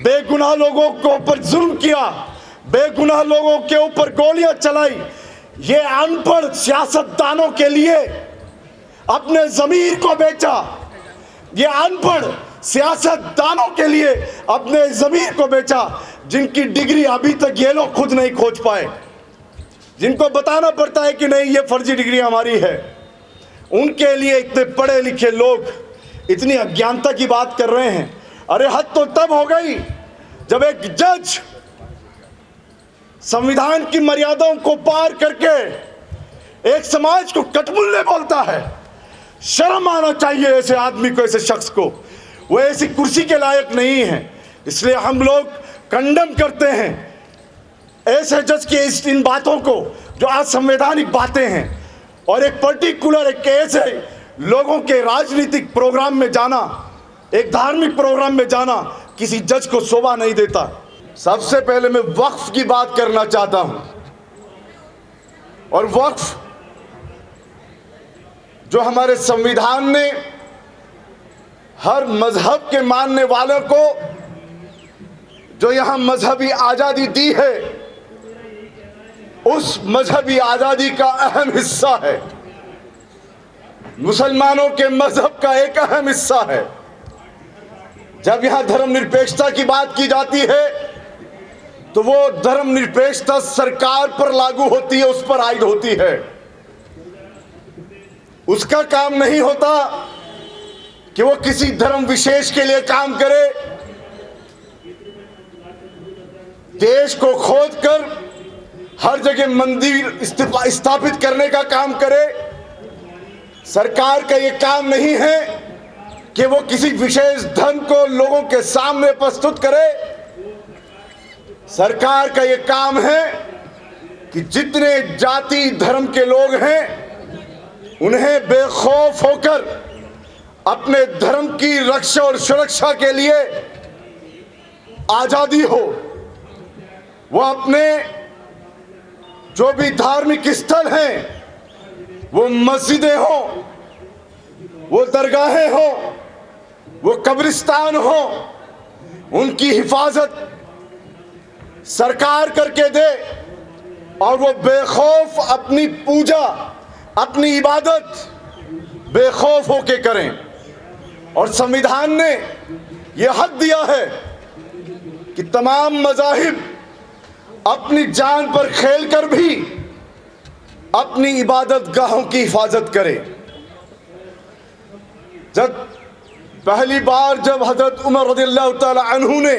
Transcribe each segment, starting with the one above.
बेगुनाह लोगों के ऊपर जुल्म किया, बेगुनाह लोगों के ऊपर गोलियां चलाई। ये अनपढ़ सियासतदानों के लिए अपने ज़मीर को बेचा, ये अनपढ़ सियासतदानों के लिए अपने ज़मीर को बेचा, जिनकी डिग्री अभी तक ये लोग खुद नहीं खोज पाए, जिनको बताना पड़ता है कि नहीं ये फर्जी डिग्री हमारी है। उनके लिए इतने पढ़े लिखे लोग इतनी अज्ञानता की बात कर रहे हैं। अरे हद तो तब हो गई जब एक जज संविधान की मर्यादाओं को पार करके एक समाज को कटमुल्ले बोलता है। शर्म आना चाहिए ऐसे आदमी को, ऐसे शख्स को। वो ऐसी कुर्सी के लायक नहीं है। इसलिए हम लोग कंडम करते हैं ऐसे जज की इन बातों को जो असंवैधानिक बातें हैं। और एक पर्टिकुलर एक ऐसे लोगों के राजनीतिक प्रोग्राम में जाना, एक धार्मिक प्रोग्राम में जाना किसी जज को शोभा नहीं देता। सबसे पहले मैं वक्फ की बात करना चाहता हूं। और वक्फ जो हमारे संविधान ने हर मजहब के मानने वालों को जो यहां मजहबी आजादी दी है, उस मजहबी आजादी का अहम हिस्सा है। मुसलमानों के मजहब का एक अहम हिस्सा है। जब यहां धर्मनिरपेक्षता की बात की जाती है तो वो धर्मनिरपेक्षता सरकार पर लागू होती है, उस पर आयद होती है। उसका काम नहीं होता कि वो किसी धर्म विशेष के लिए काम करे। देश को खोदकर हर जगह मंदिर स्थापित करने का काम करे। सरकार का ये काम नहीं है कि वो किसी विशेष धर्म को लोगों के सामने प्रस्तुत करे। सरकार का ये काम है कि जितने जाति धर्म के लोग हैं उन्हें बेखौफ होकर अपने धर्म की रक्षा और सुरक्षा के लिए आजादी हो। वो अपने जो भी धार्मिक स्थल हैं, वो मस्जिदें हो, वो दरगाहें हो, वो कब्रिस्तान हो, उनकी हिफाजत सरकार करके दे और वो बेखौफ अपनी पूजा, अपनी इबादत बेखौफ होके करें। और संविधान ने ये हक दिया है कि तमाम मज़ाहिब अपनी जान पर खेलकर भी अपनी इबादत गाहों की हिफाजत करें। जब पहली बार जब हजरत उमर रज़ियल्लाहु ताला अन्हु ने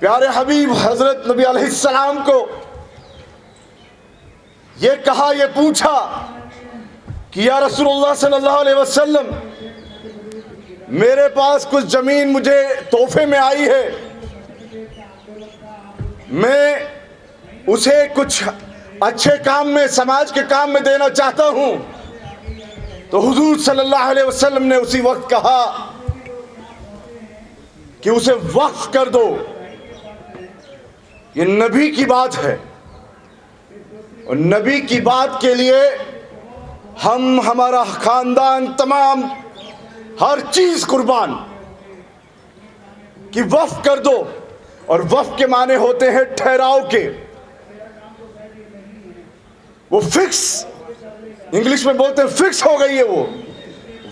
प्यारे हबीब हजरत नबी अलैहिस्सलाम को ये कहा, ये पूछा कि या रसूलुल्लाह सल्लल्लाहु अलैहि वसल्लम, मेरे पास कुछ जमीन मुझे तोहफे में आई है, मैं उसे कुछ अच्छे काम में, समाज के काम में देना चाहता हूं। तो हुजूर सल्लल्लाहु अलैहि वसल्लम ने उसी वक्त कहा कि उसे वक्फ कर दो। ये नबी की बात है और नबी की बात के लिए हम, हमारा खानदान, तमाम हर चीज कुर्बान कि वक्फ कर दो। और वक्फ के माने होते हैं ठहराव के, वो फिक्स, इंग्लिश में बोलते हैं फिक्स हो गई है वो।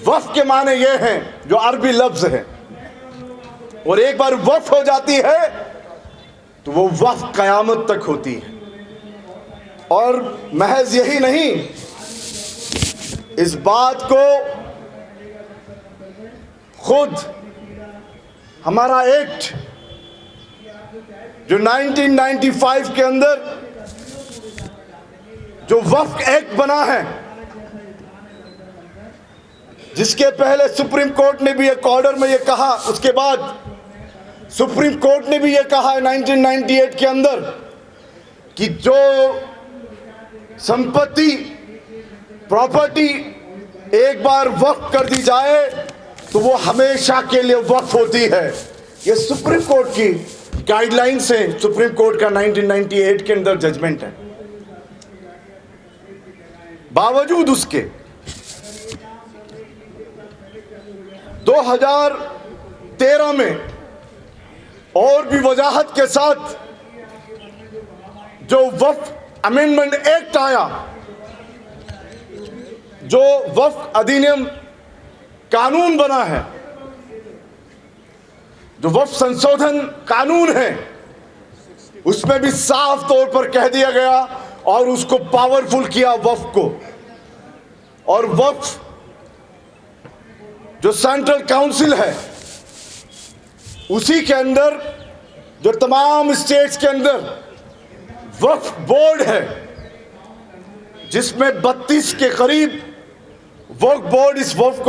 वक्फ के माने ये हैं जो अरबी लफ्ज है, और एक बार वक्फ हो जाती है तो वो वक्फ कयामत तक होती है। और महज यही नहीं, इस बात को खुद हमारा एक्ट जो 1995 के अंदर जो वक्फ एक्ट बना है, जिसके पहले सुप्रीम कोर्ट ने भी एक ऑर्डर में ये कहा, उसके बाद सुप्रीम कोर्ट ने भी ये कहा 1998 के अंदर कि जो संपत्ति, प्रॉपर्टी एक बार वक्फ कर दी जाए तो वो हमेशा के लिए वक्फ होती है। ये सुप्रीम कोर्ट की गाइडलाइन से, सुप्रीम कोर्ट का 1998 के अंदर जजमेंट है। बावजूद उसके 2013 2013 में और भी वजाहत के साथ जो वक्फ अमेंडमेंट एक्ट आया, जो वक्फ अधिनियम कानून बना है, जो वक्फ संशोधन कानून है, उसमें भी साफ तौर पर कह दिया गया और उसको पावरफुल किया वक्फ को। और वक्फ जो सेंट्रल काउंसिल है, उसी के अंदर जो तमाम स्टेट्स के अंदर वक्फ बोर्ड है, जिसमें 32 के करीब वक्फ बोर्ड इस वक्फ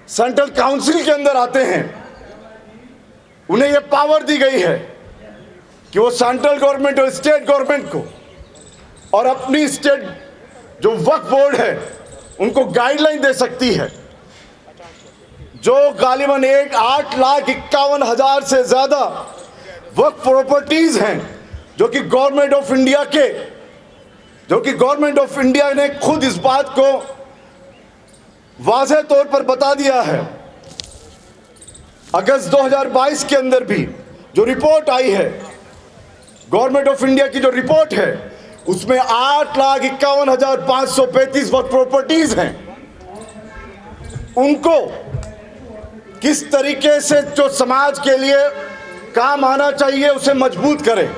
सेंट्रल काउंसिल के अंदर आते हैं। उन्हें यह पावर दी गई है कि वो सेंट्रल गवर्नमेंट और स्टेट गवर्नमेंट को और अपनी स्टेट जो वक्फ बोर्ड है उनको गाइडलाइन दे सकती है। जो गालिबन 8,51,000 से ज़्यादा वक्फ प्रॉपर्टीज़ हैं, जो कि गवर्नमेंट ऑफ इंडिया ने खुद इस बात को वाज़ेह तौर पर बता दिया है। अगस्त 2022 के अंदर भी जो रिपोर्ट आई है, गवर्नमेंट ऑफ इंडिया की जो रिपोर्ट है, उसमें 8,51,535 वक्फ प्रॉपर्टीज़ हैं। उनको किस तरीके से जो समाज के लिए काम आना चाहिए उसे मजबूत करें।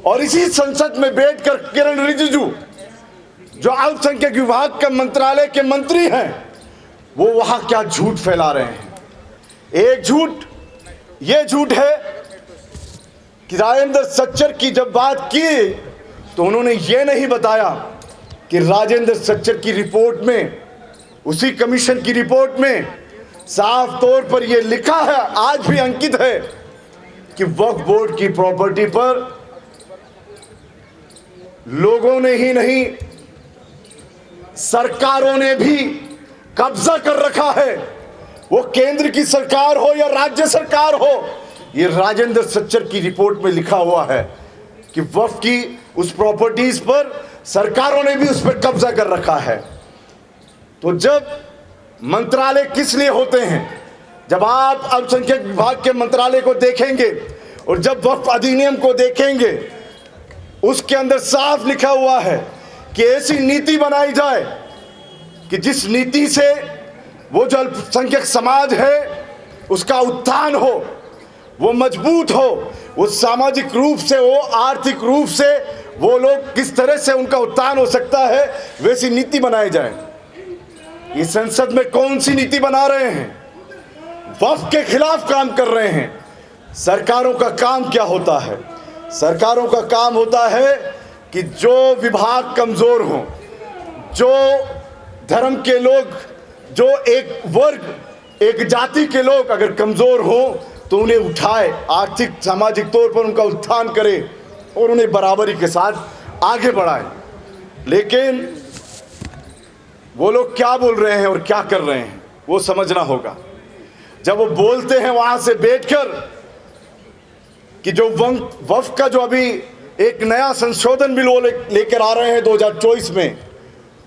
और इसी संसद में बैठकर किरण रिजिजू, जो अल्पसंख्यक विभाग का मंत्रालय के मंत्री हैं, वो वहां क्या झूठ फैला रहे हैं। एक झूठ ये झूठ है कि राजेंद्र सच्चर की जब बात की तो उन्होंने ये नहीं बताया कि राजेंद्र सच्चर की रिपोर्ट में, उसी कमीशन की रिपोर्ट में साफ तौर पर यह लिखा है, आज भी अंकित है, कि वक्फ बोर्ड की प्रॉपर्टी पर लोगों ने ही नहीं, सरकारों ने भी कब्जा कर रखा है। वो केंद्र की सरकार हो या राज्य सरकार हो, ये राजेंद्र सच्चर की रिपोर्ट में लिखा हुआ है कि वक्फ की उस प्रॉपर्टीज पर सरकारों ने भी उस पर कब्जा कर रखा है। तो जब मंत्रालय किस लिए होते हैं, जब आप अल्पसंख्यक विभाग के मंत्रालय को देखेंगे और जब वक्फ अधिनियम को देखेंगे, उसके अंदर साफ लिखा हुआ है कि ऐसी नीति बनाई जाए कि जिस नीति से वो जो अल्पसंख्यक समाज है उसका उत्थान हो, वो मजबूत हो, वो सामाजिक रूप से हो, आर्थिक रूप से वो लोग किस तरह से उनका उत्थान हो सकता है, वैसी नीति बनाई जाए। ये संसद में कौन सी नीति बना रहे हैं? वक्फ के खिलाफ काम कर रहे हैं। सरकारों का काम क्या होता है? सरकारों का काम होता है कि जो विभाग कमज़ोर हों, जो धर्म के लोग, जो एक वर्ग, एक जाति के लोग अगर कमज़ोर हों तो उन्हें उठाए, आर्थिक सामाजिक तौर पर उनका उत्थान करे और उन्हें बराबरी के साथ आगे बढ़ाए। लेकिन वो लोग क्या बोल रहे हैं और क्या कर रहे हैं वो समझना होगा। जब वो बोलते हैं वहाँ से बैठकर कि जो वक्फ का जो अभी एक नया संशोधन बिल वो लेकर आ रहे हैं 2024 में,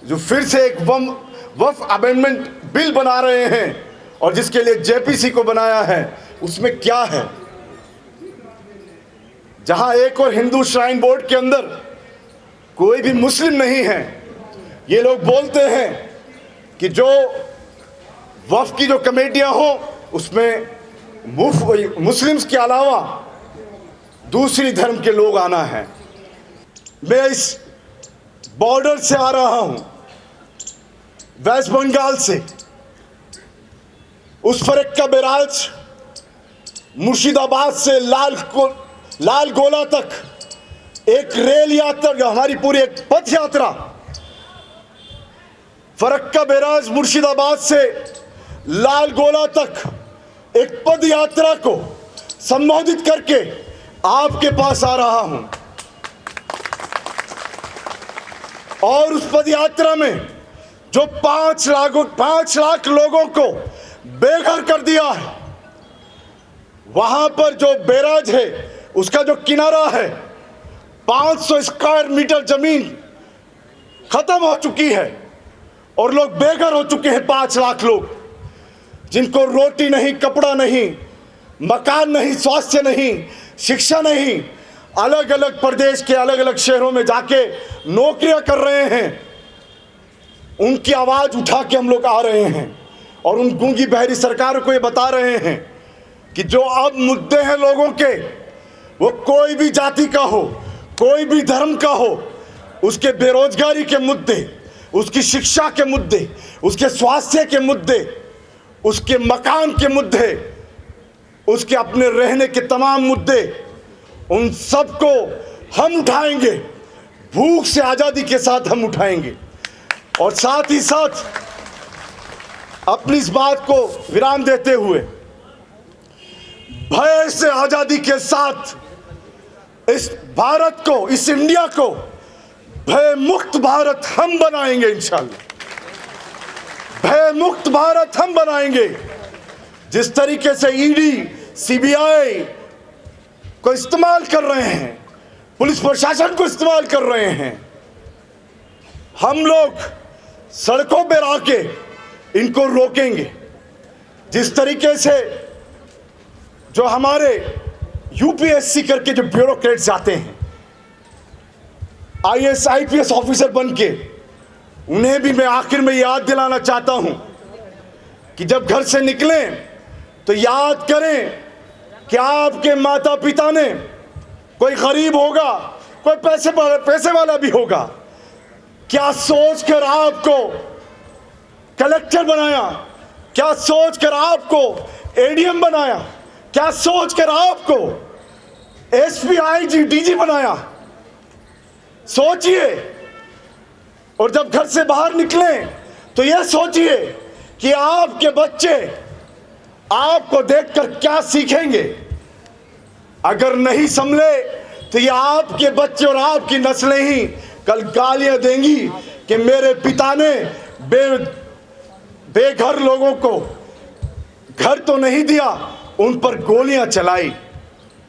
जो फिर से एक वक्फ अमेंडमेंट बिल बना रहे हैं और जिसके लिए जेपीसी को बनाया है, उसमें क्या है? जहां एक और हिंदू श्राइन बोर्ड के अंदर कोई भी मुस्लिम नहीं है, ये लोग बोलते हैं कि जो वक्फ की जो कमेटियां हो उसमें मुस्लिम्स के अलावा दूसरी धर्म के लोग आना है। मैं इस बॉर्डर से आ रहा हूं, वेस्ट बंगाल से। उस फरक्का बैराज मुर्शिदाबाद से लाल गोला तक एक रेल यात्रा, हमारी पूरी एक पथ यात्रा फरक्का बैराज मुर्शिदाबाद से लाल गोला तक एक पद यात्रा को संबोधित करके आपके पास आ रहा हूं। और उस पद यात्रा में जो 5 लाख लोगों को बेघर कर दिया है, वहां पर जो बैराज है उसका जो किनारा है, 500 स्क्वायर मीटर जमीन खत्म हो चुकी है और लोग बेघर हो चुके हैं। 5 लाख लोग जिनको रोटी नहीं, कपड़ा नहीं, मकान नहीं, स्वास्थ्य नहीं, शिक्षा नहीं, अलग अलग प्रदेश के अलग अलग शहरों में जाके नौकरियां कर रहे हैं, उनकी आवाज़ उठा के हम लोग आ रहे हैं और उन गूंगी बहरी सरकारों को ये बता रहे हैं कि जो अब मुद्दे हैं लोगों के, वो कोई भी जाति का हो, कोई भी धर्म का हो, उसके बेरोजगारी के मुद्दे, उसकी शिक्षा के मुद्दे, उसके स्वास्थ्य के मुद्दे, उसके मकान के मुद्दे, उसके अपने रहने के तमाम मुद्दे, उन सबको हम उठाएंगे, भूख से आज़ादी के साथ हम उठाएंगे। और साथ ही साथ अपनी इस बात को विराम देते हुए भय से आज़ादी के साथ इस भारत को, इस इंडिया को भय मुक्त भारत हम बनाएंगे इंशाल्लाह। भय मुक्त भारत हम बनाएंगे। जिस तरीके से ईडी, सीबीआई को इस्तेमाल कर रहे हैं, पुलिस प्रशासन को इस्तेमाल कर रहे हैं, हम लोग सड़कों पर आके इनको रोकेंगे। जिस तरीके से जो हमारे यूपीएससी करके जो ब्यूरोक्रेट्स जाते हैं, आईएएस आईपीएस ऑफिसर बन के, उन्हें भी मैं आखिर में याद दिलाना चाहता हूं कि जब घर से निकलें तो याद करें कि आपके माता पिता ने, कोई गरीब होगा, कोई पैसे वाला भी होगा, क्या सोचकर आपको कलेक्टर बनाया, क्या सोचकर आपको एडीएम बनाया, क्या सोचकर आपको एसपी, आईजी, डीजी बनाया। सोचिए। और जब घर से बाहर निकलें तो यह सोचिए कि आपके बच्चे आपको देखकर क्या सीखेंगे। अगर नहीं संभले तो ये आपके बच्चे और आपकी नस्लें ही कल गालियां देंगी कि मेरे पिता ने बेघर लोगों को घर तो नहीं दिया, उन पर गोलियां चलाई।